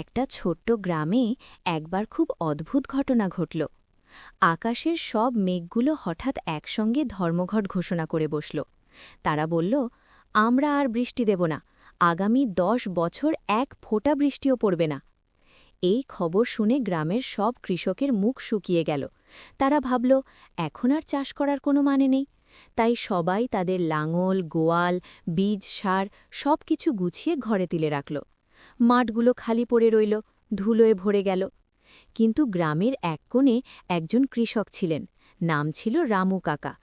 একটা ছোট্ট গ্রামে একবার খুব অদ্ভুত ঘটনা ঘটল। আকাশের সব মেঘগুলো হঠাৎ একসঙ্গে ধর্মঘট ঘোষণা করে বসল। তারা বলল, আমরা আর বৃষ্টি দেব না, আগামী 10 বছর এক ফোঁটা বৃষ্টিও পড়বে না। এই খবর শুনে গ্রামের সব কৃষকের মুখ শুকিয়ে গেল। তারা ভাবল, এখন আর চাষ করার কোনো মানে নেই। তাই সবাই তাদের লাঙল, গোয়াল, বীজ, সার সবকিছু গুছিয়ে ঘরে তুলে রাখল। মাঠগুলো খালি পড়ে রইল, ধুলোয় ভরে গেল। কিন্তু গ্রামের এক কোণে একজন কৃষক ছিলেন, নাম ছিল রামু কাকা।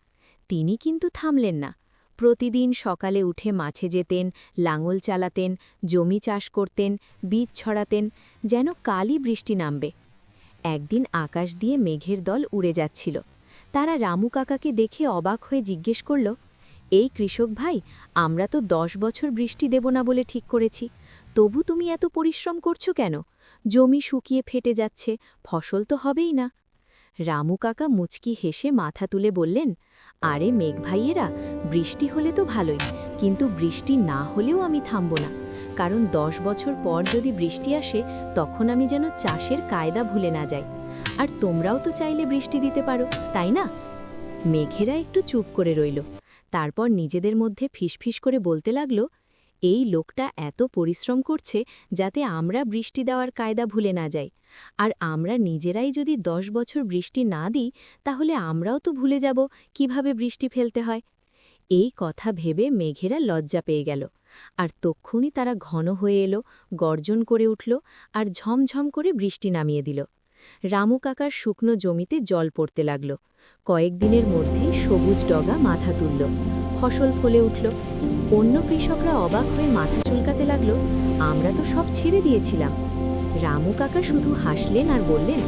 তিনি কিন্তু থামলেন না। প্রতিদিন সকালে উঠে মাঠে যেতেন, লাঙল চালাতেন, জমি চাষ করতেন, বীজ ছড়াতেন, যেন কালই বৃষ্টি নামবে। একদিন আকাশ দিয়ে মেঘের দল উড়ে যাচ্ছিল। তারা রামু কাকাকে দেখে অবাক হয়ে জিজ্ঞেস করল, এই কৃষক ভাই, আমরা তো 10 বছর বৃষ্টি দেব না বলে ঠিক করেছি, তবু তুমি এত পরিশ্রম করছো কেন? জমি শুকিয়ে ফেটে যাচ্ছে, ফসল তো হবেই না। রামু কাকা মুচকি হেসে মাথা তুলে বললেন, আরে মেঘ ভাইয়েরা, বৃষ্টি হলে তো ভালোই, কিন্তু বৃষ্টি না হলেও আমি থামব না। কারণ 10 বছর পর যদি বৃষ্টি আসে, তখন আমি যেন চাষের কায়দা ভুলে না যাই। আর তোমরাও তো চাইলে বৃষ্টি দিতে পারো, তাই না? মেঘেরা একটু চুপ করে রইল। তারপর নিজেদের মধ্যে ফিসফিস করে বলতে লাগল, এই লোকটা এত পরিশ্রম করছে যাতে আমরা বৃষ্টি দেওয়ার কায়দা ভুলে না যাই। আর আমরা নিজেরাই যদি 10 বছর বৃষ্টি না দিই, তাহলে আমরাও তো ভুলে যাব কিভাবে বৃষ্টি ফেলতে হয়। এই কথা ভেবে মেঘেরা লজ্জা পেয়ে গেল। আর তক্ষুনি তারা ঘন হয়ে এলো, গর্জন করে উঠল, আর ঝমঝম করে বৃষ্টি নামিয়ে দিল। রামু কাকার শুকনো জমিতে জল পড়তে লাগল। কয়েকদিনের মধ্যেই সবুজ ডগা মাথা তুলল, ফসল ফলে উঠল। অন্য কৃষকরা অবাক হয়ে মাথা চুলকাতে লাগল, আমরা তো সব ছেড়ে দিয়েছিলাম। রামু কাকা শুধু হাসলেন আর বললেন,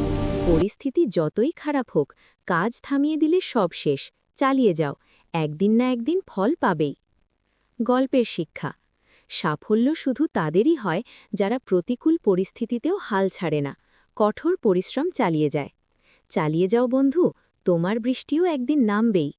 পরিস্থিতি যতই খারাপ হোক, কাজ থামিয়ে দিলে সব শেষ, চালিয়ে যাও, একদিন না একদিন ফল পাবেই। গল্পের শিক্ষা: সাফল্য শুধু তাদেরই হয় যারা প্রতিকূল পরিস্থিতিতেও হাল ছাড়ে না, কঠোর পরিশ্রম চালিয়ে যায়। চালিয়ে যাও বন্ধু, তোমার বৃষ্টিও একদিন নামবেই।